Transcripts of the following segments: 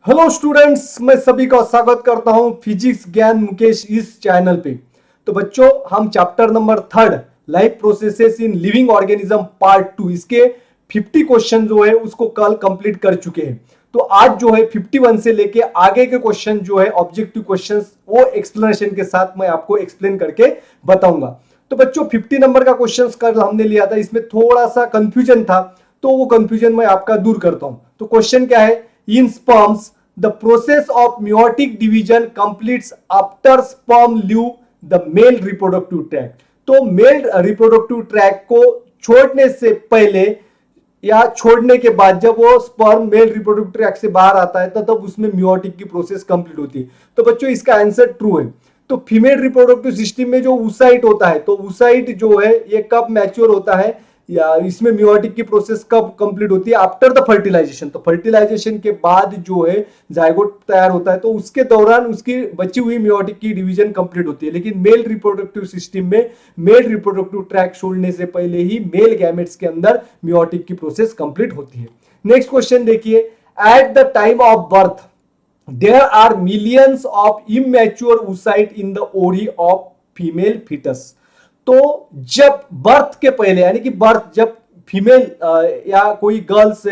Hello students, मैं सभी का स्वागत करता हूं फिजिक्स ज्ञान मुकेश इस चैनल पे। तो बच्चों, हम chapter number 3 life processes in living organism part 2 इसके 50 क्वेश्चन जो है उसको कल कंप्लीट कर चुके हैं। तो आज जो है 51 से लेके आगे के क्वेश्चन जो है ऑब्जेक्टिव क्वेश्चंस वो एक्सप्लेनेशन के साथ मैं आपको एक्सप्लेन करके बताऊंगा। तो बच्चों 50 नंबर का क्वेश्चन कल हमने लिया था, इसमें थोड़ा सा कंफ्यूजन था, तो वो कंफ्यूजन मैं आपका दूर करता हूं। तो क्वेश्चन क्या है? In sperms, the process of meiotic division completes after sperm leave the male reproductive tract. तो मेल रिप्रोडक्टिव ट्रैक को छोड़ने से पहले या छोड़ने के बाद जब वो स्पर्म मेल रिप्रोडक्टिव ट्रैक से बाहर आता है तब उसमें मियोटिक की प्रोसेस कंप्लीट होती है। तो बच्चों इसका आंसर ट्रू है। तो फीमेल रिप्रोडक्टिव सिस्टम में जो ऊसाइट होता है, तो ऊसाइट जो है ये कब मैच्योर होता है या इसमें मियोटिक की प्रोसेस कब कंप्लीट होती है? After the fertilisation. तो फर्टिलाइजेशन के बाद जो है जायगोट तैयार होता है, तो उसके दौरान उसकी बची हुई मियोटिक की डिवीजन कंप्लीट होती है। लेकिन मेल रिप्रोडक्टिव सिस्टम में मेल रिप्रोडक्टिव ट्रैक छोड़ने से पहले ही मेल गैमेट्स के अंदर मियोटिक की प्रोसेस कंप्लीट होती है। नेक्स्ट क्वेश्चन देखिए, at the time of birth there are millions of immature oocyte in the ovary of female fetus। तो जब बर्थ के पहले यानी कि बर्थ जब फीमेल या कोई गर्ल्स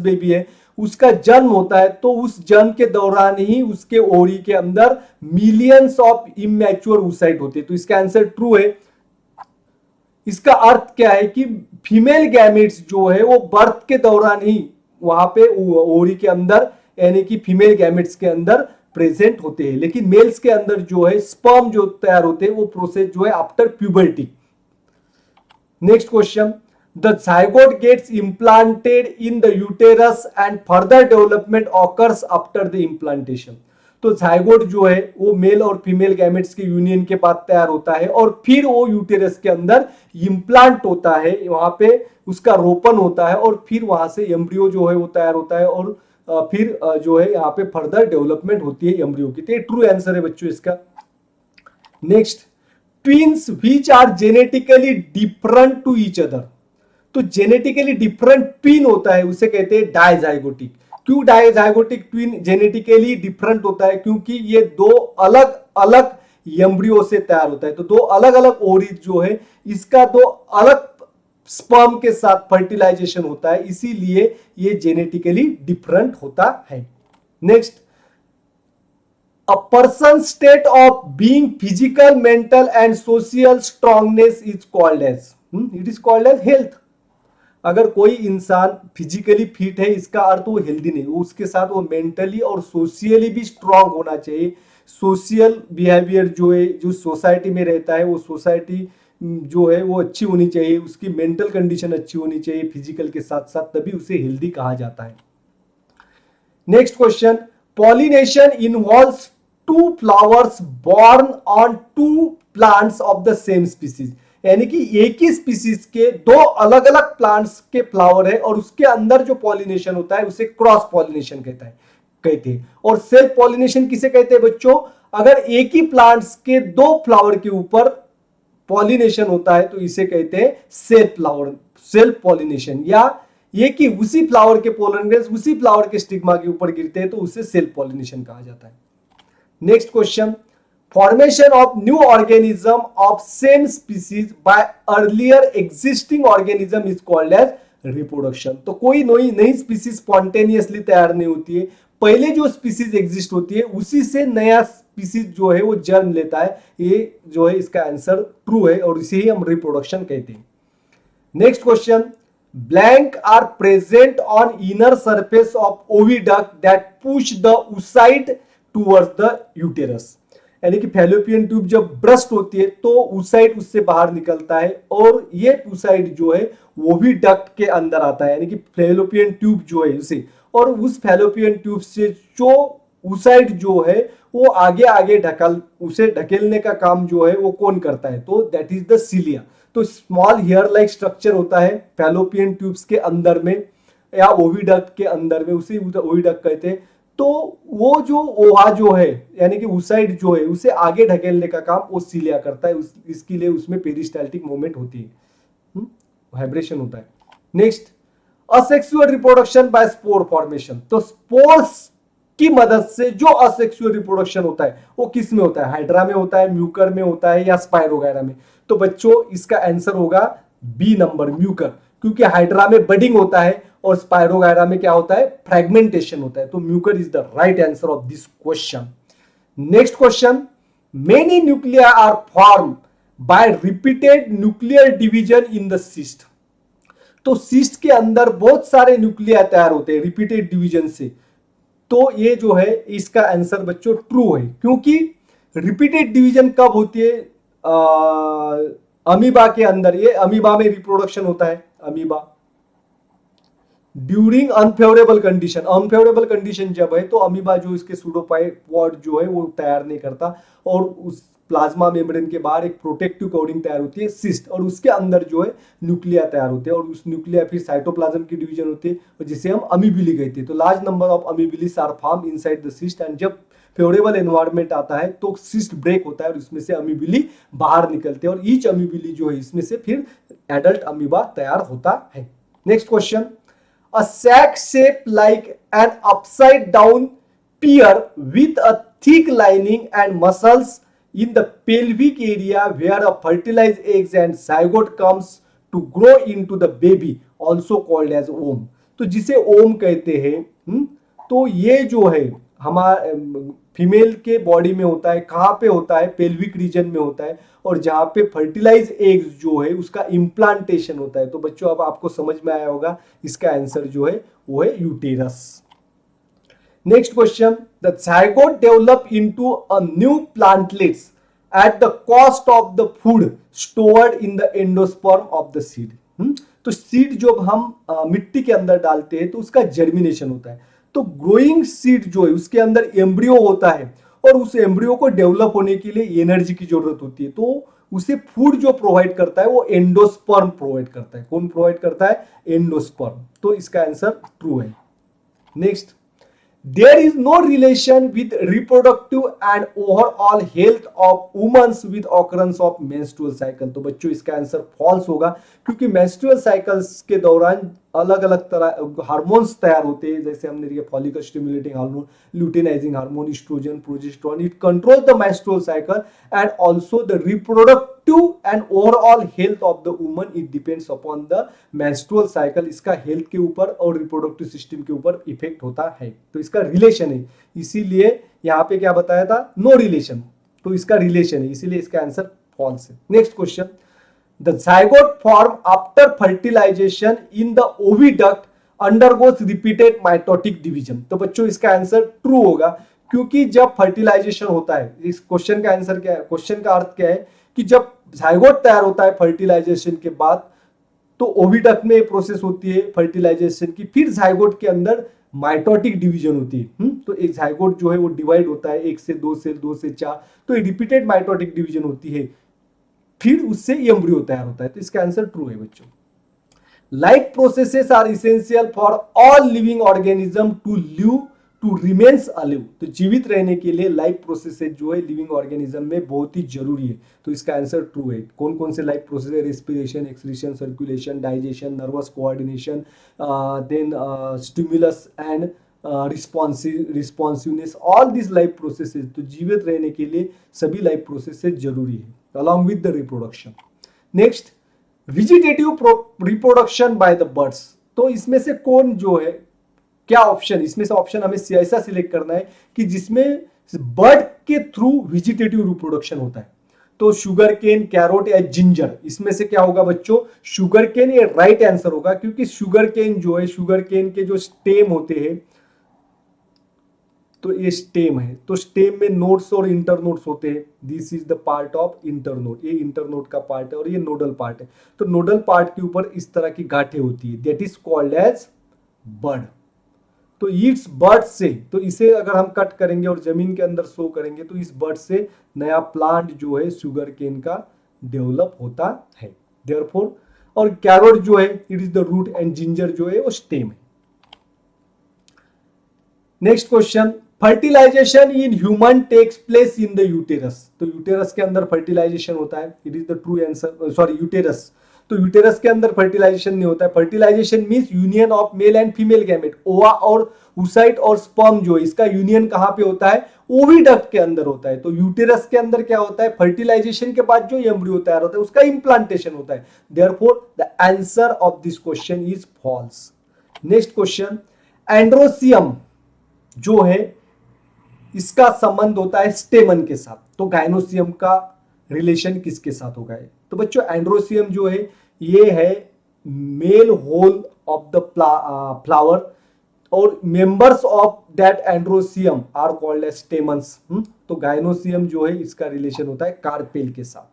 बेबी है उसका जन्म होता है, तो उस जन्म के दौरान ही उसके ओरी के अंदर मिलियंस ऑफ इमेच्योर oocyte होते हैं। तो इसका आंसर ट्रू है। इसका अर्थ क्या है कि फीमेल गैमेट्स जो है वो बर्थ के दौरान ही वहां पे ओरी के अंदर यानी कि फीमेल गैमेट्स के अंदर प्रेजेंट होते हैं। लेकिन मेल्स के अंदर जो है स्पर्म जो तैयार होते हैं वो प्रोसेस जो है after puberty. Next question, the zygote gets implanted in the uterus and further development occurs after the implantation। तो जायगोट जो है वो मेल और फीमेल गैमेट्स के यूनियन के बाद तैयार होता है और फिर वो यूटेरस के अंदर इम्प्लांट होता है, वहां पे उसका रोपण होता है और फिर वहां से एम्ब्रियो जो है वो तैयार होता है और फिर जो है यहाँ पे फर्दर डेवलपमेंट होती है एम्ब्रियो की। तो ये ट्रू आंसर है बच्चों इसका। Next, twins which are genetically different to each other. तो जेनेटिकली डिफरेंट ट्विन होता है उसे कहते हैं डायजाइगोटिक। क्यों डायजाइगोटिक ट्विन जेनेटिकली डिफरेंट होता है? क्योंकि ये दो अलग अलग एम्ब्रियो से तैयार होता है। तो दो अलग अलग ओरिज जो है इसका दो अलग स्पर्म के साथ फर्टिलाइजेशन होता है, इसीलिए ये जेनेटिकली डिफरेंट होता है। Next, a person's state of being physical, mental and social strongness is called as it is called as health। अगर कोई इंसान फिजिकली फिट है इसका अर्थ वो हेल्दी नहीं, वो उसके साथ वो मेंटली और सोशियली भी स्ट्रांग होना चाहिए। सोशल बिहेवियर जो है जो सोसाइटी में रहता है वो सोसाइटी जो है वो अच्छी होनी चाहिए, उसकी मेंटल कंडीशन अच्छी होनी चाहिए फिजिकल के साथ साथ, तभी उसे हेल्दी कहा जाता है। Next question, pollination involves two flowers born on two plants of the same species. यानी कि एक ही स्पीसीज के दो अलग अलग प्लांट्स के फ्लावर है और उसके अंदर जो पॉलिनेशन होता है उसे क्रॉस पॉलिनेशन कहते हैं। और सेल्फ पॉलिनेशन किसे कहते हैं बच्चों? अगर एक ही प्लांट्स के दो फ्लावर के ऊपर पॉलिनेशन होता है तो इसे कहते हैं सेल्फ पॉलिनेशन। या ये कि उसी फ्लावर के पोलन ग्रेन्स उसी फ्लावर के स्टिग्मा के ऊपर गिरते हैं तो उसे सेल्फ पॉलिनेशन कहा जाता है। Next question, formation of new organism of same species by earlier existing organism is called as reproduction. तो कोई नई स्पीसीज स्पॉन्टेनियसली तैयार नहीं होती है, पहले जो स्पीसीज एग्जिस्ट होती है उसी से नया स्पीसीज जो है वो जन्म लेता है। ये जो है इसका आंसर ट्रू है और इसे ही हम रिप्रोडक्शन कहते हैं। Next question, blank are present on inner surface of oviduct that push the oocyte towards the uterus। यानी कि फैलोपियन ट्यूब जब ब्रस्ट होती है तो oocyte उससे बाहर निकलता है और ये oocyte जो है ओविडक्ट के अंदर आता है, यानी कि फैलोपियन ट्यूब जो है उसे, और उस फैलोपियन ट्यूब से जो oocyte जो है वो आगे आगे उसे ढकेलने का काम जो है वो कौन करता है? तो दैट इज द सीलिया। तो स्मॉल हेयर लाइक स्ट्रक्चर होता है फैलोपियन ट्यूब्स के अंदर में या ओविडक्ट के अंदर में, उसे ओविडक्ट कहते हैं। तो वो जो ओहा जो है यानी कि oocyte जो है उसे आगे ढकेलने का काम वो सीलिया करता है, इसके लिए उसमें पेरिस्टाल्टिक मूवमेंट होती है, वाइब्रेशन होता है। Next, asexual reproduction by spore formation. तो स्पोर्स की मदद से जो असेक्सुअल रिप्रोडक्शन होता है वो किस में होता है, हाइड्रा में होता है, म्यूकर में होता है या स्पाइरोगायरा में। तो बच्चों इसका आंसर होगा बी नंबर, म्यूकर, क्योंकि हाइड्रा में बडिंग होता है और स्पाइरोगायरा में क्या होता है, फ्रेगमेंटेशन होता है। तो Mucor is the right answer of this question. Next question, many nuclei are form by repeated nuclear division in the cyst. तो सिस्ट के अंदर बहुत सारे न्यूक्लिया तैयार होते हैं रिपीटेड डिवीजन से। तो ये जो है इसका आंसर बच्चों ट्रू है, क्योंकि रिपीटेड डिवीजन कब होती है, अमीबा के अंदर। ये अमीबा में रिप्रोडक्शन होता है, amoeba during unfavourable condition. Unfavourable condition जब है तो अमीबा जो इसके सूडोपॉड जो है वो तैयार नहीं करता, और उस प्लाज्मा मेम्ब्रेन के बाहर एक प्रोटेक्टिव कवरिंग तैयार होती है सिस्ट, और उसके अंदर जो है न्यूक्लिया तैयार होते हैं, और उस न्यूक्लिया फिर साइटोप्लाज्म की डिवीजन होती है, और जिसे हम अमीबिली कहते हैं। तो large number of amoebulae are form inside the cyst, and जब फेवरेबल एनवायरनमेंट आता है तो सिस्ट ब्रेक होता है और इसमें से अमीबिली बाहर निकलते हैं, और ईच अमीबिली जो है इसमें से फिर एडल्ट अमीबा तैयार होता है। Next question, a sac shape like an upside down pear with a thick lining and muscles in the pelvic area where a fertilized eggs and zygote comes to grow into the baby, also called as womb। तो जिसे ओम कहते हैं, तो ये जो है हमारे female के बॉडी में होता है। कहाँ पे होता है, पेल्विक रीजन में होता है, और जहाँ पे फर्टिलाइज एग्स जो है उसका इम्प्लांटेशन होता है। तो बच्चों अब आपको समझ में आया होगा, इसका आंसर जो है वो है uterus. Next question, the zygote develop into a new plantlets at the cost of the food stored in the endosperm of the seed. तो सीड जब हम मिट्टी के अंदर डालते हैं तो उसका जर्मिनेशन होता है। तो ग्रोइंग सीड जो है उसके अंदर एम्ब्रियो होता है, और उस एम्ब्रियो को डेवलप होने के लिए एनर्जी की जरूरत होती है। तो उसे फूड जो प्रोवाइड करता है वो एंडोस्पर्म प्रोवाइड करता है। कौन प्रोवाइड करता है, एंडोस्पर्म। तो इसका आंसर ट्रू है। Next, there is no relation with reproductive and overall health of women with occurrence of menstrual cycle। तो बच्चों इसका आंसर फॉल्स होगा, क्योंकि menstrual cycles के दौरान अलग अलग तरह हार्मोन्स तैयार होते हैं, जैसे हमने देखा follicle stimulating hormone, luteinising hormone, oestrogen, progesterone. It control the menstrual cycle and also the reproductive and overall health of the woman। it depends upon the menstrual cycle। इसका हेल्थ के ऊपर और रिप्रोडक्टिव सिस्टम के ऊपर effect होता है। तो इसका रिलेशन है, इसीलिए यहाँ पे क्या बताया था, नो रिलेशन। तो इसका रिलेशन है, इसीलिए इसका आंसर फॉल्स है। Next question, the zygote form after fertilization in the oviduct undergoes repeated mitotic division। तो बच्चों इसका आंसर ट्रू होगा, क्योंकि जब फर्टिलाइजेशन होता है, इस क्वेश्चन का आंसर क्या है, क्वेश्चन का अर्थ क्या है कि जब zygote तैयार होता है फर्टिलाइजेशन के बाद, तो ओविडक्ट में प्रोसेस होती है फर्टिलाइजेशन की, फिर zygote के अंदर माइटोटिक डिवीजन होती है। तो एक zygote जो है वो डिवाइड होता है 1 से 2 सेल, 2 से 4, तो रिपीटेड माइटोटिक डिवीजन होती है, फिर उससे एम्ब्रियो तैयार होता है। तो इसका आंसर ट्रू है बच्चों। Life processes are essential for all living organism to live to remains alive. तो जीवित रहने के लिए लाइफ प्रोसेसेस जो है लिविंग ऑर्गेनिज्म में बहुत ही जरूरी है। तो इसका आंसर ट्रू है। कौन कौन से लाइफ प्रोसेस है, respiration, excretion, circulation, digestion, nervous coordination, then stimulus and responsiveness, all this life processes. तो जीवित रहने के लिए सभी लाइफ प्रोसेसेस जरूरी है along with the reproduction। next, vegetative reproduction by the birds। तो इसमें से कौन जो है, क्या ऑप्शन, इसमें से ऑप्शन हमें ऐसा सिलेक्ट करना है कि जिसमें बर्ड के थ्रू वेजिटेटिव रिप्रोडक्शन होता है। तो शुगर केन, कैरोट या जिंजर, इसमें से क्या होगा बच्चों, शुगर केन। ये राइट आंसर होगा, क्योंकि शुगर केन जो है, शुगर केन के जो स्टेम होते हैं, तो ये स्टेम है, तो स्टेम में नोड्स और इंटरनोड्स होते हैं। This is the part of internode, ये इंटरनोड का पार्ट है और ये नोडल पार्ट है। तो नोडल पार्ट के ऊपर इस तरह की गांठें होती है, दैट इज कॉल्ड एज बड। तो ईट्स बर्ड से, तो इसे अगर हम कट करेंगे और जमीन के अंदर सो करेंगे तो इस बर्ड से नया प्लांट जो है शुगर केन का डेवलप होता है। देयरफॉर, और कैरोट जो है it is the root, and ginger जो है वो स्टेम है। Next question, fertilisation in human takes place in the uterus. तो यूटेरस के अंदर फर्टिलाइजेशन होता है, it is the true answer, sorry uterus. तो यूटेरस के अंदर फर्टिलाइजेशन नहीं होता है। Fertilisation means union of male and female gamete. Ova और oocyte और स्पर्म जो है इसका यूनियन कहां पे होता है? ओविडक्ट के अंदर होता है। तो यूटेरस के अंदर क्या होता है? फर्टिलाइजेशन के बाद जो एम्ब्रियो तैयार होता है उसका इंप्लांटेशन होता है। Therefore the answer of this question is false. Next question, androecium जो है इसका संबंध होता है स्टेमन के साथ, तो गाइनोसियम का रिलेशन किसके साथ होगा? तो बच्चों एंड्रोसियम जो है ये है male whorl of the flower और members of that androecium are called as stamens. तो गाइनोसियम जो है इसका रिलेशन होता है कार्पेल के साथ।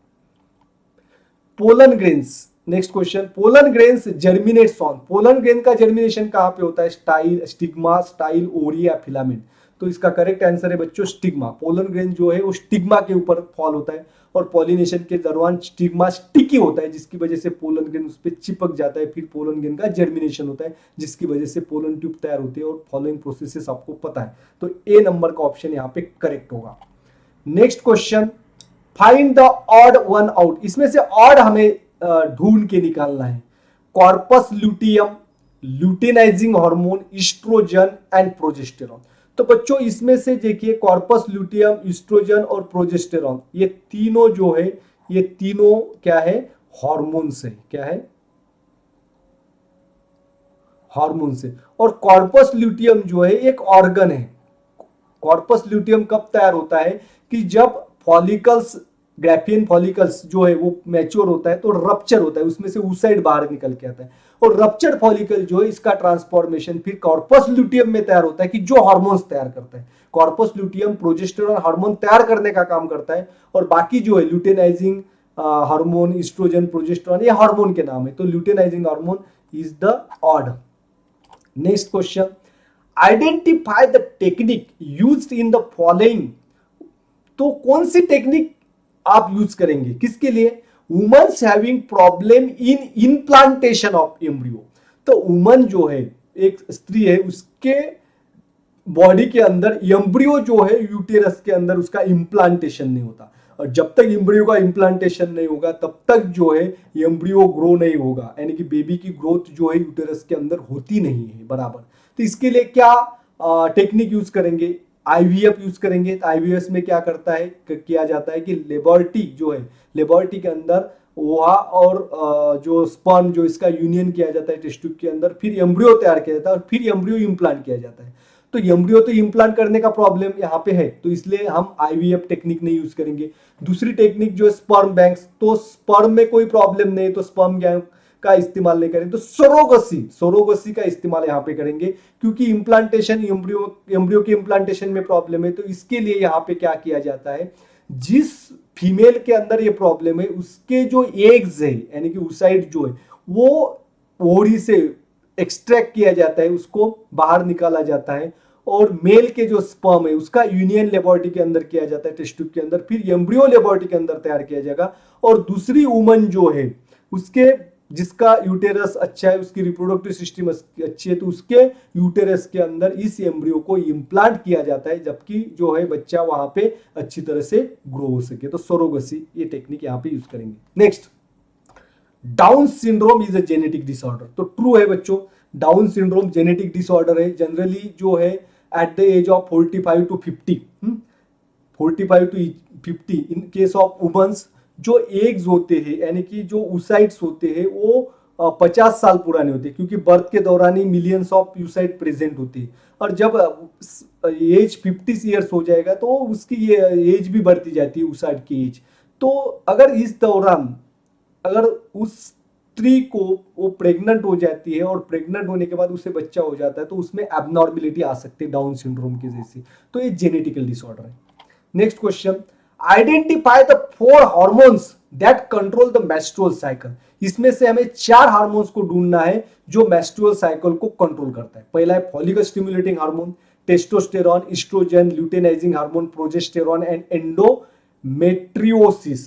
Pollen grains, next question, pollen grains germinates on, pollen grain का जर्मिनेशन कहां पे होता है? स्टाइल, स्टिग्मा, स्टाइल, ओरी या फिलामेंट। तो इसका करेक्ट आंसर है बच्चों स्टिग्मा। पोलन ग्रेन जो है वो स्टिग्मा के ऊपर फॉल होता है और पॉलिनेशन के दौरान स्टिग्मा स्टिकी होता है जिसकी वजह से पोलन ग्रेन उस पर चिपक जाता है, फिर पोलन ग्रेन का जर्मिनेशन होता है जिसकी वजह से पोलन ट्यूब तैयार होती है और फॉलोइंग प्रोसेसेस आपको पता है। तो ए नंबर का ऑप्शन यहाँ पे करेक्ट होगा। Next question, find the odd one out, इसमें से ऑड हमें ढूंढ के निकालना है। Corpus luteum, luteinising hormone, oestrogen and progesterone. तो बच्चों इसमें से देखिए कॉर्पस ल्यूटियम, ईस्ट्रोजन और प्रोजेस्टेरॉन ये तीनों जो है ये तीनों क्या है? हार्मोन्स है। क्या है? हार्मोन्स है। और कॉर्पस ल्यूटियम जो है एक ऑर्गन है। कॉर्पस ल्यूटियम कब तैयार होता है? कि जब फॉलिकल्स, ग्रैफियन फॉलिकल्स जो है वो मैच्योर होता है तो रप्चर होता है, उसमें से oocyte बाहर निकल के आता है और रप्चर्ड फॉलिकल जो है इसका ट्रांसफॉर्मेशन फिर कॉर्पस ल्यूटियम में तैयार होता है कि जो हार्मोन्स तैयार करता है। कॉर्पस ल्यूटियम प्रोजेस्टेरॉन हार्मोन तैयार करने का काम करता है और बाकी जो है ल्यूटेनाइजिंग हार्मोन, ईस्ट्रोजन, प्रोजेस्टेरॉन ये हार्मोन के नाम है। तो luteinising hormone is the odd. Next question, identify the technique used in the following. तो कौन सी टेक्निक आप यूज करेंगे किसके लिए? Womens having problem in implantation of embryo. तो वुमन जो है एक स्त्री है उसके बॉडी के अंदर एम्ब्रियो जो है यूटेरस के अंदर उसका इम्प्लांटेशन नहीं होता और जब तक एम्ब्रियो का इम्प्लांटेशन नहीं होगा तब तक जो है एम्ब्रियो ग्रो नहीं होगा, यानी कि बेबी की ग्रोथ जो है यूटेरस के अंदर होती नहीं है बराबर। तो इसके लिए क्या टेक्निक यूज करेंगे? आईवीएफ यूज करेंगे। तो आईवीएफ में क्या करता है किया जाता है कि लेबोरेटरी जो है लेबोरेटरी के अंदर ओहा और जो स्पर्म जो इसका यूनियन किया जाता है टेस्ट ट्यूब के अंदर, फिर एम्ब्रियो तैयार किया जाता है और फिर एम्ब्रियो इम्प्लांट किया जाता है। तो एम्ब्रियो तो इम्प्लांट करने का प्रॉब्लम यहाँ पे है तो इसलिए हम आईवीएफ टेक्निक नहीं यूज करेंगे। दूसरी टेक्निक जो है स्पर्म बैंक्स, तो स्पर्म में कोई प्रॉब्लम नहीं तो स्पर्म बैंक का इस्तेमाल नहीं करेंगे। तो सोरोगसी का इस्तेमाल यहाँ पे करेंगे क्योंकि इम्प्लांटेशन एम्ब्रियो की इम्प्लांटेशन में प्रॉब्लम है। तो इसके लिए यहाँ पे क्या किया जाता है, जिस फीमेल के अंदर ये प्रॉब्लम है उसके जो एग्स है यानी कि oocyte जो है वो ओवरी से एक्सट्रैक्ट किया जाता है, उसको बाहर निकाला जाता है और मेल के जो स्पर्म है उसका यूनियन लेबोरेटरी के अंदर किया जाता है टेस्ट ट्यूब के अंदर, फिर एम्ब्रियो लेबोरेटरी के अंदर तैयार किया जाएगा। और दूसरी वुमन जो है उसके जिसका यूटेरस अच्छा है, उसकी रिप्रोडक्टिव सिस्टम अच्छी है, तो उसके यूटेरस के अंदर इस एम्ब्रियो को इम्प्लांट किया जाता है जबकि जो है बच्चा वहां पे अच्छी तरह से ग्रो हो सके। तो सोरोगसी ये टेक्निक यहाँ पे यूज करेंगे। Next, Down syndrome is a genetic disorder. तो ट्रू है बच्चों, डाउन सिंड्रोम जेनेटिक डिसऑर्डर है। जनरली जो है at the age of 45 to 50 45 to 50 in case of womens जो एग्स होते हैं यानी कि जो oocytes होते हैं वो 50 साल पुराने होते हैं क्योंकि बर्थ के दौरान ही मिलियंस ऑफ oocyte प्रेजेंट होते हैं और जब एज 50 ईयर्स हो जाएगा तो उसकी ये एज भी बढ़ती जाती है oocyte की एज। तो अगर इस दौरान अगर उस स्त्री को वो प्रेग्नेंट हो जाती है और प्रेग्नेंट होने के बाद उसे बच्चा हो जाता है तो उसमें एबनॉर्मेलिटी आ सकती है डाउन सिंड्रोम की जैसी। तो ये जेनेटिकल डिसऑर्डर है। Next question, identify the 4 hormones that control the menstrual cycle. इसमें से हमें 4 हार्मोन्स को ढूंढना है जो मेंस्ट्रुअल साइकिल को कंट्रोल करता है। पहला है follicle stimulating hormone, testosterone, oestrogen, luteinising hormone, progesterone and endometriosis.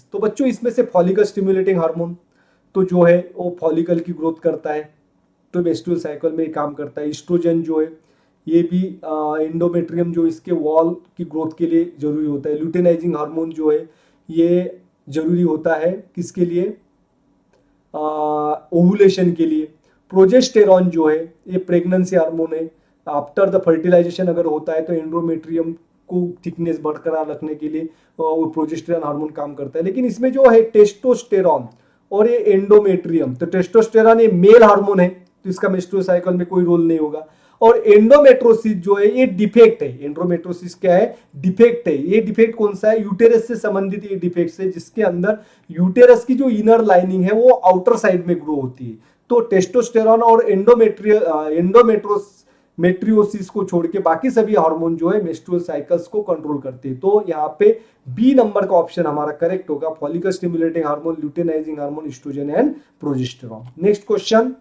तो बच्चों इसमें से फॉलिकल स्टिमुलेटिंग हार्मोन तो जो है वो फॉलिकल की ग्रोथ करता है तो मेंस्ट्रुअल साइकिल में काम करता है। ईस्ट्रोजन जो है ये भी एंडोमेट्रियम जो इसके वॉल की ग्रोथ के लिए जरूरी होता है। ल्यूटेनाइजिंग हार्मोन जो है ये जरूरी होता है किसके लिए, ओवुलेशन के लिए। प्रोजेस्टेरॉन जो है ये प्रेगनेंसी हार्मोन है। आफ्टर द फर्टिलाइजेशन अगर होता है तो एंड्रोमेट्रियम को थिकनेस बरकरार रखने के लिए वो प्रोजेस्टेरॉन हार्मोन काम करता है। लेकिन इसमें जो है टेस्टोस्टेरॉन और ये एंडोमेट्रियम, तो टेस्टोस्टेरॉन ये मेल हार्मोन है तो इसका मेंस्ट्रुअल साइकिल में कोई रोल नहीं होगा। और एंडोमेट्रोसिस जो है ये डिफेक्ट है। एंडोमेट्रोसिस क्या है? डिफेक्ट है। ये डिफेक्ट कौन सा है? यूटेरस से संबंधित ये डिफेक्ट है, जिसके अंदर यूटेरस की जो इनर लाइनिंग है वो आउटर साइड में ग्रो होती है। तो टेस्टोस्टेरॉन और एंडोमेट्रियोसिस को छोड़ के बाकी सभी हार्मोन जो है मेंस्ट्रुअल साइकिल्स को कंट्रोल करते हैं। तो यहाँ पे बी नंबर का ऑप्शन हमारा करेक्ट होगा, follicle stimulating hormone, luteinising hormone, oestrogen and progesterone. Next question,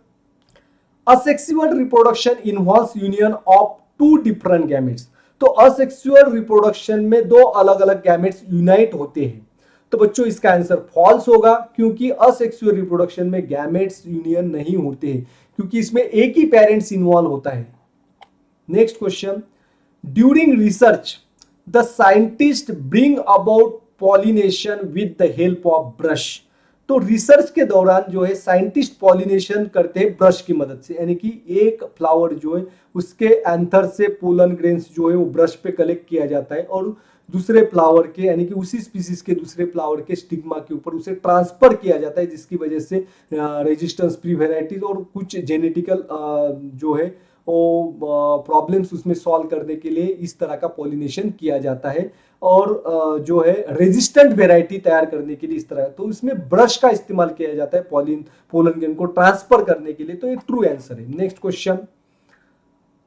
asexual reproduction involves union of two different gametes. तो असेक्सुअल रिप्रोडक्शन में दो अलग अलग गैमेट्स यूनाइट होते हैं। तो बच्चों इसका आंसर फॉल्स होगा, क्योंकि असेक्सुअल रिप्रोडक्शन में गैमेट्स यूनियन नहीं होते हैं, क्योंकि इसमें एक ही पेरेंट्स इन्वॉल्व होता है। Next question, during research the scientist bring about pollination with the help of brush. तो रिसर्च के दौरान जो है साइंटिस्ट पॉलिनेशन करते हैं ब्रश की मदद से, यानी कि एक फ्लावर जो है उसके एंथर से पोलन ग्रेन्स जो है वो ब्रश पे कलेक्ट किया जाता है और दूसरे फ्लावर के, यानी कि उसी स्पीसीज के दूसरे फ्लावर के स्टिग्मा के ऊपर उसे ट्रांसफर किया जाता है, जिसकी वजह से रेजिस्टेंस फ्री वेराइटीज और कुछ जेनेटिकल जो है वो प्रॉब्लम्स उसमें सॉल्व करने के लिए इस तरह का पॉलिनेशन किया जाता है और जो है रेजिस्टेंट वेराइटी तैयार करने के लिए इस तरह। तो इसमें ब्रश का इस्तेमाल किया जाता है पोलन ग्रेन को ट्रांसफर करने के लिए। तो ये ट्रू आंसर है। Next question,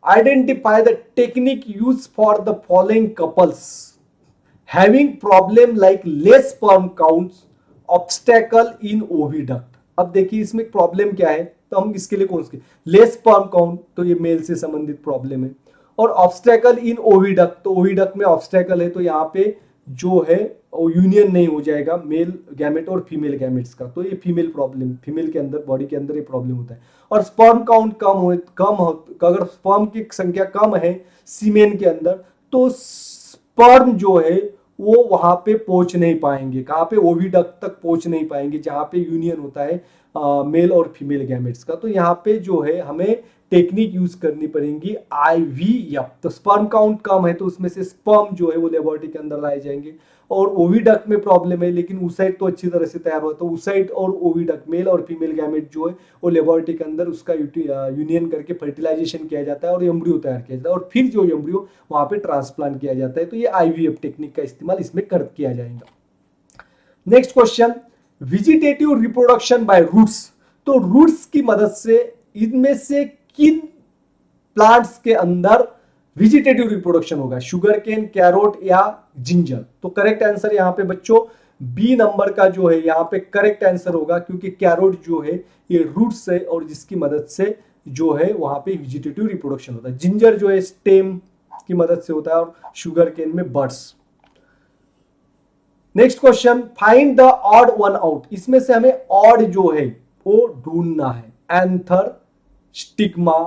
identify the technique use for the following couples having problem like less sperm counts, obstacle in oviduct. अब देखिए इसमें प्रॉब्लम क्या है, तो हम इसके लिए कौन से, लेस स्पर्म काउंट, तो ये मेल से संबंधित प्रॉब्लम है। और ऑब्स्टेकल इन ओविडक्ट, तो ओविडक्ट में ऑब्स्टेकल है, तो यहाँ पे जो है यूनियन नहीं हो जाएगा मेल गैमेट और फीमेल गैमेट्स का, तो ये फीमेल प्रॉब्लम, फीमेल के अंदर बॉडी के अंदर ये प्रॉब्लम होता है। और स्पर्म काउंट अगर स्पर्म की संख्या कम है सीमेन के अंदर, तो स्पर्म जो है वो वहां पे पहुंच नहीं पाएंगे, कहाँ पे, ओविडक्ट तक पहुंच नहीं पाएंगे जहां पे यूनियन होता है मेल और फीमेल गैमेट्स का। तो यहाँ पे जो है हमें टेक्निक यूज करनी पड़ेगी IVF। तो स्पर्म काउंट कम है तो उसमें से स्पर्म जो है वो लेबोरेटरी के अंदर लाए जाएंगे। और ओविडक्ट में प्रॉब्लम है, लेकिन ऊसाइड तो अच्छी तरह से तैयार हुआ, तो ऊसाइड और ओविडक्ट मेल और फीमेल गैमेट जो है वो लेबोरेटरी के अंदर उसका यूनियन करके फर्टिलाइजेशन किया जाता है और एम्ब्रियो तैयार किया जाता है और फिर जो एम्ब्रियो वहां पे ट्रांसप्लांट किया जाता है। तो ये IVF टेक्निक का इस्तेमाल इसमें किया जाएगा। Next question, vegetative reproduction by roots. तो रूट्स की मदद से इनमें से किन प्लांट्स के अंदर वेजिटेटिव रिप्रोडक्शन होगा, शुगर केन, कैरोट या जिंजर। तो करेक्ट आंसर यहाँ पे बच्चों बी नंबर का जो है यहाँ पे करेक्ट आंसर होगा, क्योंकि कैरोट जो है ये रूट्स है और जिसकी मदद से जो है वहां पे वेजिटेटिव रिप्रोडक्शन होता है। जिंजर जो है स्टेम की मदद से होता है और शुगर केन में buds. Next question, find the odd one out. इसमें से हमें ऑड जो है वो ढूंढना है, एंथर, स्टिग्मा,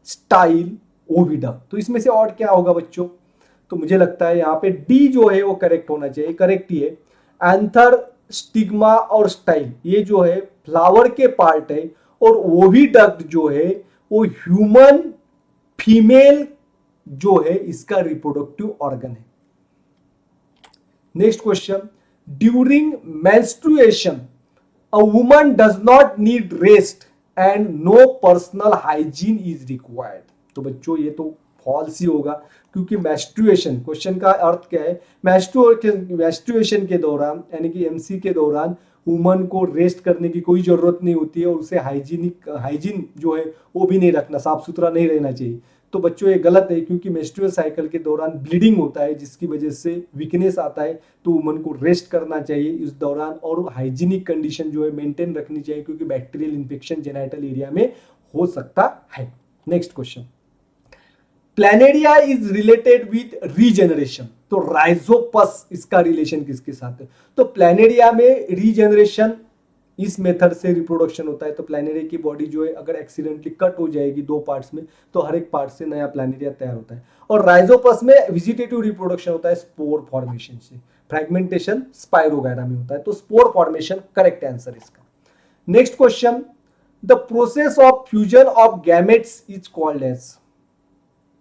स्टाइल, ओविडक्ट। तो इसमें से ऑड क्या होगा बच्चों? तो मुझे लगता है यहाँ पे डी जो है वो करेक्ट होना चाहिए, करेक्ट ही है। एंथर, स्टिग्मा और स्टाइल ये जो है फ्लावर के पार्ट है और ओविडक्ट जो है वो ह्यूमन फीमेल जो है इसका रिप्रोडक्टिव ऑर्गन है। Next question, during menstruation a woman does not need rest and no personal hygiene is required. तो बच्चों ये तो फॉल्स ही होगा, क्योंकि मेंस्ट्रुएशन, क्वेश्चन का अर्थ क्या है, मेंस्ट्रुएशन के दौरान यानी कि MC के दौरान वुमन को रेस्ट करने की कोई जरूरत नहीं होती है और उसे हाइजीन जो है वो भी नहीं रखना, साफ सुथरा नहीं रहना चाहिए। तो बच्चों ये गलत है, क्योंकि मेंस्ट्रुअल साइकिल के दौरान ब्लीडिंग होता है जिसकी वजह से वीकनेस आता है, तो वुमन को रेस्ट करना चाहिए इस दौरान और हाइजीनिक कंडीशन जो है मेंटेन रखनी चाहिए, क्योंकि बैक्टीरियल इंफेक्शन जेनाइटल एरिया में हो सकता है। Next question, planaria is related with regeneration. तो राइजोपस इसका रिलेशन किसके साथ है? तो प्लैनेरिया में रीजेनरेशन इस मेथड से रिप्रोडक्शन होता है। तो प्लैनेरिया की बॉडी जो है अगर एक्सीडेंटली कट हो जाएगी 2 पार्ट्स में, तो हर एक पार्ट से नया प्लैनेरिया तैयार होता है। और राइजोपस में वेजिटेटिव रिप्रोडक्शन होता है स्पोर फॉर्मेशन से, फ्रैगमेंटेशन स्पाइरोगायरा में होता है। तो स्पोर फॉर्मेशन करेक्ट आंसर इसका। Next question, the process of fusion of gametes is called as,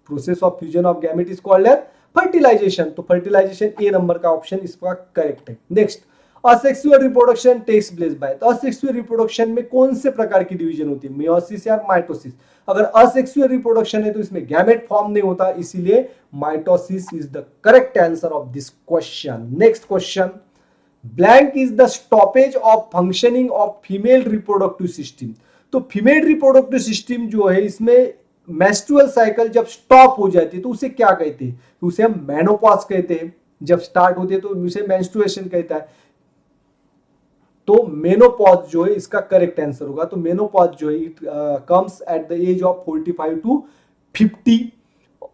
process of fusion of gamete is called as fertilization. तो फर्टिलाइजेशन ए नंबर का option इसका correct है। Next, asexual reproduction takes place by, तो asexual reproduction में कौन से प्रकार की डिवीजन होती है, मियोसिस या माइटोसिस। अगर असेक्सुअल रिप्रोडक्शन है तो इसमें गैमेट फॉर्म नहीं होता, इसीलिए mitosis is the correct answer of this question. Next question, blank is the stoppage of functioning of female reproductive system. तो फीमेल रिप्रोडक्टिव सिस्टम जो है इसमें मेंस्ट्रुअल साइकिल जब स्टॉप हो जाती है तो उसे क्या कहते हैं, तो उसे हम मेनोपॉज कहते हैं। जब स्टार्ट होती है तो उसे मेंस्ट्रुएशन कहता है। तो मेनोपॉज जो है इसका करेक्ट आंसर होगा। तो मेनोपॉज जो है it comes at the age of 45 to 50,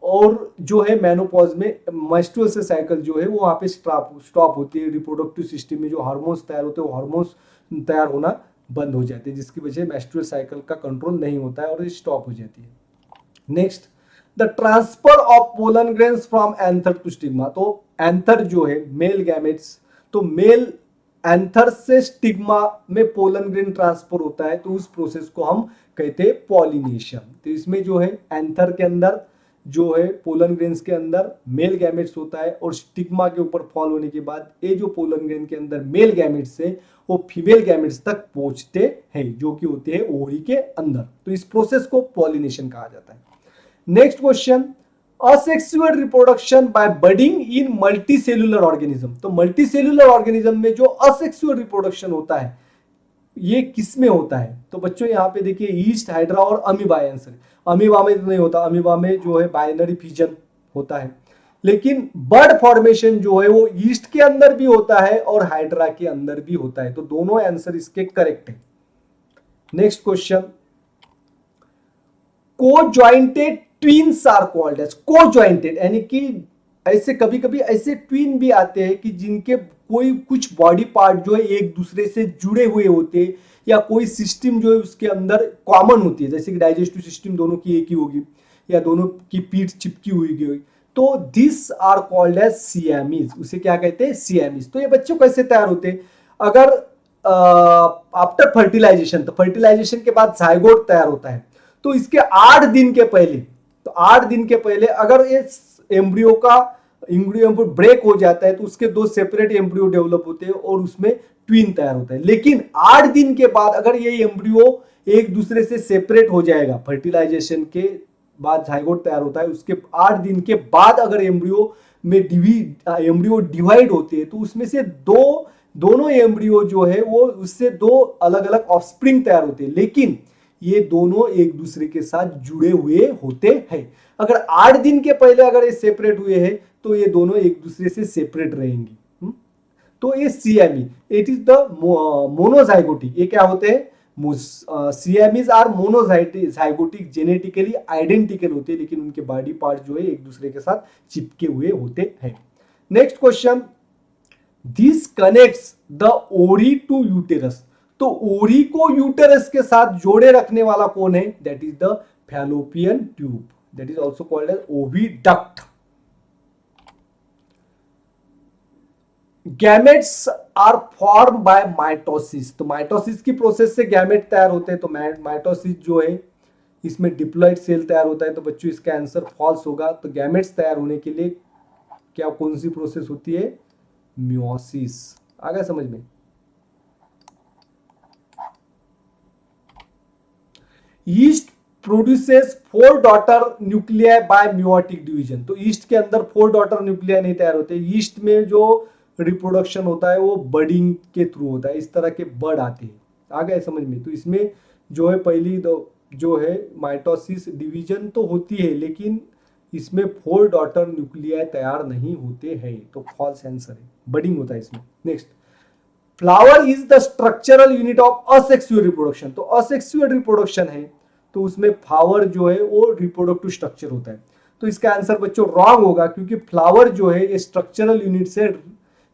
और जो है मेनोपॉज में मेंस्ट्रुअल से साइकिल जो है वो वहां पे स्टॉप होती है। रिप्रोडक्टिव सिस्टम में जो हार्मोन्स तैयार होते हैं वो हार्मोन्स तैयार होना बंद हो जाते हैं, जिसकी वजह से मेंस्ट्रुअल साइकिल का कंट्रोल नहीं होता है और ये स्टॉप हो जाती है। Next, the transfer of pollen grains from anther to stigma. तो एंथर जो है मेल गैमेट्स, तो मेल एंथर से स्टिग्मा में पोलन ग्रेन ट्रांसफर होता है, तो उस प्रोसेस को हम कहते हैं पॉलिनेशन। तो इसमें जो है एंथर के अंदर जो है पोलन ग्रेन्स के अंदर मेल गैमेट्स होता है, और स्टिग्मा के ऊपर फॉल होने के बाद ये जो पोलन ग्रेन के अंदर मेल गैमेट्स है वो फीमेल गैमेट्स तक पहुंचते हैं, जो कि होते हैं ओवरी के अंदर। तो इस प्रोसेस को पॉलिनेशन कहा जाता है। Next question, asexual reproduction by budding in multicellular organism. तो मल्टीसेल्युलर ऑर्गेनिज्म में जो असेक्सुअल रिप्रोडक्शन होता है ये किसमें होता है, तो बच्चों यहाँ पे देखिए ईस्ट, हाइड्रा और अमीबा आंसर। अमीबा में तो नहीं होता, अमीबा में जो है बाइनरी फिजन होता है, लेकिन बर्ड फॉर्मेशन जो है वो ईस्ट के अंदर भी होता है और हाइड्रा के अंदर भी होता है। तो दोनों आंसर इसके करेक्ट है। Next question, co-jointed twins are called as, co-jointed यानी कि ऐसे कभी कभी ऐसे ट्विन भी आते हैं कि जिनके कोई कुछ बॉडी पार्ट जो है एक दूसरे से जुड़े हुए होते हैं, या कोई सिस्टम जो है उसके अंदर कॉमन होती है, जैसे कि डाइजेस्टिव सिस्टम दोनों की एक ही होगी या दोनों की पीठ चिपकी हुई होगी, तो this are called as Siamese. उसे क्या कहते हैं, सियामीज। तो ये बच्चों कैसे तैयार होते हैं, अगर आफ्टर फर्टिलाइजेशन, तो फर्टिलाइजेशन के बाद जाइगोट तैयार होता है, तो इसके 8 दिन के पहले, तो 8 दिन के पहले अगर ये एम्ब्रियो ब्रेक हो जाता है तो उसके 2 सेपरेट एम्ब्रियो डेवलप होते हैं और उसमें ट्विन तैयार होता है। लेकिन 8 दिन के बाद अगर ये एम्ब्रियो एक दूसरे से सेपरेट हो जाएगा, फर्टिलाइजेशन के बाद जाइगोट तैयार होता है, उसके 8 दिन के बाद अगर एम्ब्रियो डिवाइड होते हैं तो उसमें से दोनों एम्ब्रियो जो है वो उससे 2 अलग अलग ऑफस्प्रिंग तैयार होते हैं, लेकिन ये दोनों एक दूसरे के साथ जुड़े हुए होते हैं। अगर 8 दिन के पहले अगर ये सेपरेट हुए हैं तो ये दोनों एक दूसरे से सेपरेट रहेंगी। तो ये Siamese, it is the monozygotic. ये क्या होते हैं, Siamese are monozygotic, genetically identical होते हैं, लेकिन उनके बॉडी पार्ट जो है एक दूसरे के साथ चिपके हुए होते हैं। Next question, this connects the ओरी टू यूटेरस। तो ओरी को यूटेरस के साथ जोड़े रखने वाला कौन है, that is the fallopian tube, that is also called as oviduct. Gametes are form by mitosis. तो माइटोसिस की प्रोसेस से गैमेट तैयार होते हैं। तो माइटोसिस जो है इसमें डिप्लॉइड सेल तैयार होता है, तो बच्चों इसका आंसर फॉल्स होगा। तो गैमेट्स तैयार होने के लिए क्या कौन सी प्रोसेस होती है, मियोसिस। आ गया समझ में। Yeast produces 4 daughter nuclei by meiotic division. तो ईस्ट के अंदर 4 डॉटर न्यूक्लियाई नहीं तैयार होते। ईस्ट में जो रिप्रोडक्शन होता है वो बर्डिंग के थ्रू होता है, इस तरह के बर्ड आते हैं। आ गए समझ में। तो इसमें जो है पहली जो है माइटोसिस डिवीजन तो होती है, लेकिन इसमें 4 डॉटर न्यूक्लियाई तैयार नहीं होते हैं, तो फॉल्स आंसर है, बर्डिंग होता है इसमें। Next, flower is the structural unit of asexual reproduction. तो असेक्सुअल रिप्रोडक्शन है तो उसमें फ्लावर जो है वो रिप्रोडक्टिव स्ट्रक्चर होता है। तो इसका आंसर बच्चों रॉन्ग होगा, क्योंकि फ्लावर जो है ये स्ट्रक्चरल यूनिट से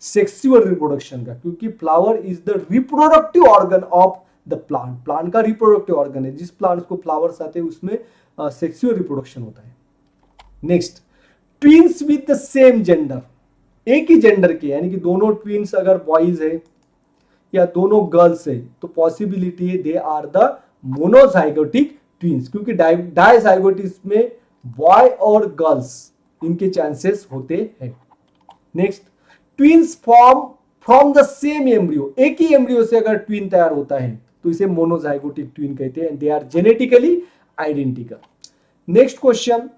सेक्सुअल रिप्रोडक्शन का, क्योंकि flower is the reproductive organ of the plant. Plant का रिप्रोडक्टिव ऑर्गन है, जिस प्लांट को फ्लावर्स आते हैं उसमें सेक्सुअल रिप्रोडक्शन होता है। Next, twins with the same gender, एक ही जेंडर के, यानी कि दोनों ट्विन्स अगर बॉयज है या दोनों गर्ल्स है तो पॉसिबिलिटी है they are the monozygotic twins, क्योंकि डायजाइगोटिस में बॉय और गर्ल्स इनके चांसेस होते हैं। Next, twins form from the same embryo, एक ही एम्ब्रियो से अगर ट्विन तैयार होता है तो इसे मोनोजाइगोटिक ट्विन कहते हैं, they are genetically identical. Next question,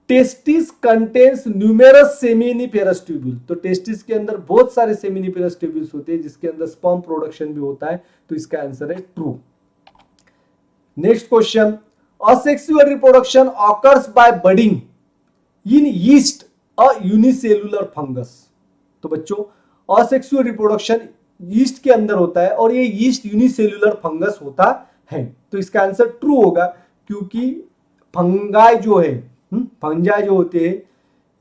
testis contains numerous seminiferous tubule, तो टेस्टिस के अंदर बहुत सारे सेमिनिफेरस ट्यूब्यूल्स होते हैं जिसके अंदर स्पर्म प्रोडक्शन भी होता है, तो इसका आंसर है true. Next question, asexual reproduction occurs by budding in yeast a unicellular fungus, तो बच्चों असेक्सुअल रिप्रोडक्शन यीस्ट के अंदर होता है और ये यीस्ट यूनिसेलुलर फंगस होता है, तो इसका आंसर ट्रू होगा, क्योंकि फंगाई जो है फंजाई जो होते हैं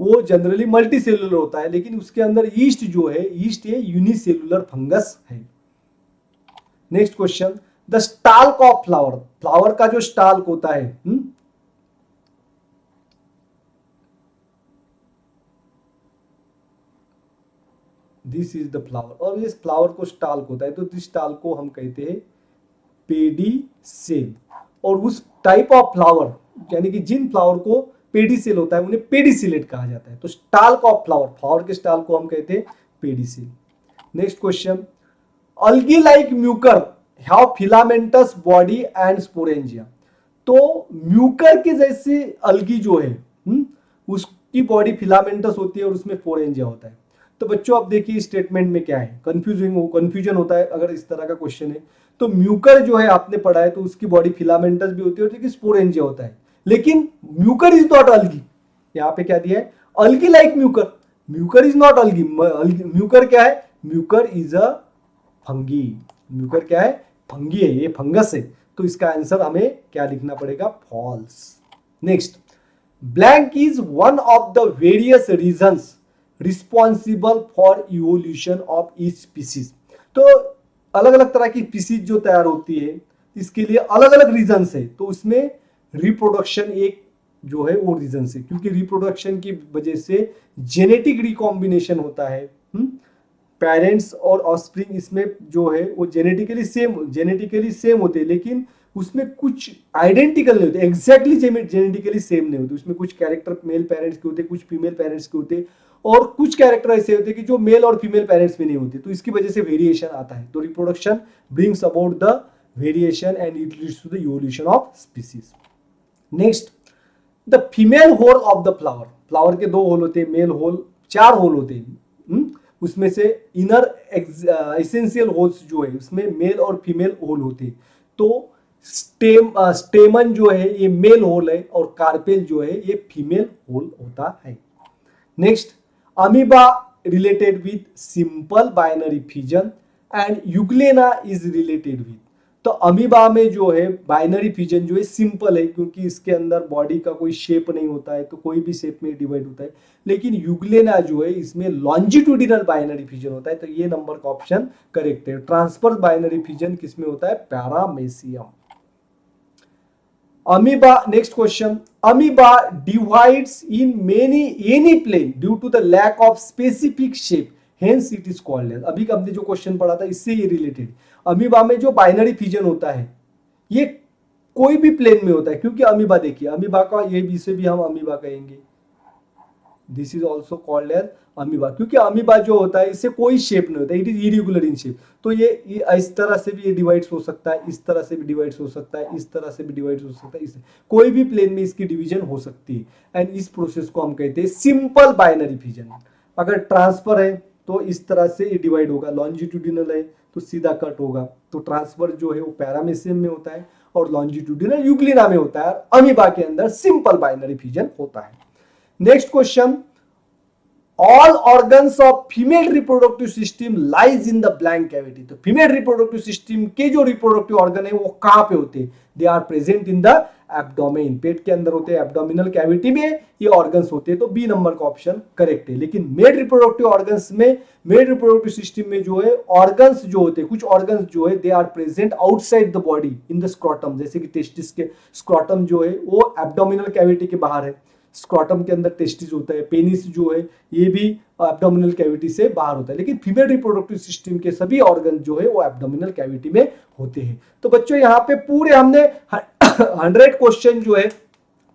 वो जनरली मल्टी सेलुलर होता है, लेकिन उसके अंदर यीस्ट जो है यीस्ट ये यूनिसेलुलर फंगस है। Next question, the stalk of flower, flower का जो स्टाल्क होता है दिस इज द फ्लावर, और इस फ्लावर को स्टाल्क होता है तो दिस स्टाल्क को हम कहते हैं पेडीसेल, और उस टाइप ऑफ फ्लावर यानी कि जिन फ्लावर को पेडीसेल होता है उन्हें पेडीसिलेट कहा जाता है, तो स्टाल्क ऑफ फ्लावर, फ्लावर के स्टाल्क को हम कहते हैं pedicel. Next question, algae like mucor have filamentous body and sporangia, तो म्यूकर के जैसे अल्गी जो है उसकी बॉडी फिलामेंटस होती है और उसमें स्पोरेंजिया होता है। तो बच्चों आप देखिए स्टेटमेंट में क्या है, कंफ्यूजन होता है अगर इस तरह का क्वेश्चन है, तो म्यूकर जो है आपने पढ़ा है तो उसकी बॉडी फिलामेंटस भी होती है और स्पोरेंजिया होता है, लेकिन म्यूकर इज नॉट अल्गी, यहाँ पे क्या दिया है algae like Mucor, Mucor is not algae, Mucor क्या है, Mucor is a fungi, Mucor क्या है फंगी है, ये फंगस है, तो इसका आंसर हमें क्या लिखना पड़ेगा false. Next, blank is one of the various reasons responsible for evolution of each species, तो अलग अलग तरह की स्पीसीज जो तैयार होती है इसके लिए अलग अलग रीजंस है, तो उसमें रिप्रोडक्शन एक जो है वो रीजन से, क्योंकि रिप्रोडक्शन की वजह से जेनेटिक रिकॉम्बिनेशन होता है, पेरेंट्स और ऑफस्प्रिंग इसमें जो है वो जेनेटिकली सेम होते हैं, लेकिन उसमें कुछ आइडेंटिकल नहीं होते, एग्जैक्टली जेनेटिकली सेम नहीं होते, उसमें कुछ कैरेक्टर मेल पेरेंट्स के होते, कुछ फीमेल पेरेंट्स के होते, और कुछ कैरेक्टर ऐसे होते कि जो मेल और फीमेल पेरेंट्स में नहीं होते, तो इसकी वजह से वेरिएशन आता है, तो reproduction brings about the variation and it leads to the evolution of species. Next, the female whorl of the flower, flower के दो होल होते हैं, मेल होल 4 होल होते हैं, उसमें से इनर एसेंशियल होल्स जो है उसमें मेल और फीमेल होल होते हैं, तो स्टेमन जो है ये मेल होल है और कार्पेल जो है ये फीमेल होल होता है। Next, amoeba related with simple binary fission and euglena is related with, तो अमीबा में जो है बाइनरी फिजन जो है सिंपल है, क्योंकि इसके अंदर बॉडी का कोई शेप नहीं होता है, तो कोई भी शेप में डिवाइड होता है, लेकिन यूग्लेना जो है इसमें लॉन्जिट्यूडिनल बाइनरी फिजन होता है, तो ये नंबर का ऑप्शन करेक्ट है। ट्रांसफर बाइनरी फिजन किसमें होता है, paramecium. Amoeba, next question, amoeba divides in any plane due to the lack of specific shape, hence it is called as, अभी हमने जो क्वेश्चन पढ़ा था इससे ये रिलेटेड, अमीबा में जो बाइनरी फिजन होता है ये कोई भी प्लेन में होता है, क्योंकि अमीबा देखिए अमीबा का ये इसे भी हम अमीबा कहेंगे, this is also called as amoeba, क्योंकि अमीबा जो होता है इससे कोई शेप नहीं होता है, it is irregular in shape, तो ये इस तरह से भी ये डिवाइड्स हो सकता है, इस तरह से भी डिवाइड्स हो सकता है, इस तरह से भी डिवाइड्स हो सकता है, इस कोई भी प्लेन में इसकी डिवीजन हो सकती है, एंड इस प्रोसेस को हम कहते हैं सिंपल बाइनरी फिजन। अगर ट्रांसफर है तो इस तरह से ये डिवाइड होगा, लॉन्जिट्यूडिनल है तो सीधा कट होगा, तो ट्रांसफर जो है वो पैरामेसियम में होता है और लॉन्जिट्यूडिनल यूग्लिना में होता है, अमीबा के अंदर सिंपल बाइनरी फिजन होता है। Next question, all organs of female reproductive system lies in the blank cavity, तो फीमेल रिप्रोडक्टिव सिस्टम के जो रिप्रोडक्टिव ऑर्गन है वो कहां पे होते हैं, they are present in the abdomen, पेट के अंदर होते हैं, एब्डोमिनल कैविटी में ये ऑर्गन्स होते हैं, तो बी नंबर का ऑप्शन करेक्ट है। लेकिन मेल रिप्रोडक्टिव ऑर्गन्स में, मेल रिप्रोडक्टिव सिस्टम में जो है ऑर्गन्स जो होते हैं, कुछ ऑर्गन्स जो है they are present outside the body in the scrotum, जैसे कि टेस्टिस के स्क्रॉटम जो है वो एब्डोमिनल कैविटी के बाहर है, स्क्रॉटम के अंदर टेस्टिस होता है, पेनिस जो है ये भी एब्डोमिनल कैविटी से बाहर होता है, लेकिन फीमेल रिप्रोडक्टिव सिस्टम के सभी ऑर्गन जो है वो एब्डोमिनल कैविटी में होते हैं। तो बच्चों यहाँ पे पूरे हमने 100 क्वेश्चन जो है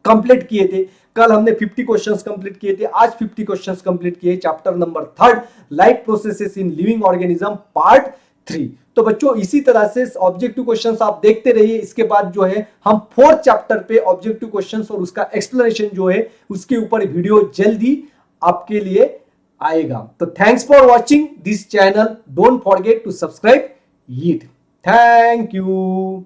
कंप्लीट किए थे। कल हमने 50 क्वेश्चंस कंप्लीट किए थे, आज 50 क्वेश्चंस कंप्लीट किए chapter number 3 life processes in living organism part 3। तो बच्चों इसी तरह से ऑब्जेक्टिव क्वेश्चंस आप देखते रहिए। इसके बाद जो है हम 4th चैप्टर पे ऑब्जेक्टिव क्वेश्चंस और उसका एक्सप्लेनेशन जो है उसके ऊपर वीडियो जल्दी आपके लिए आएगा। तो thanks for watching this channel, don't forget to subscribe it. Thank you.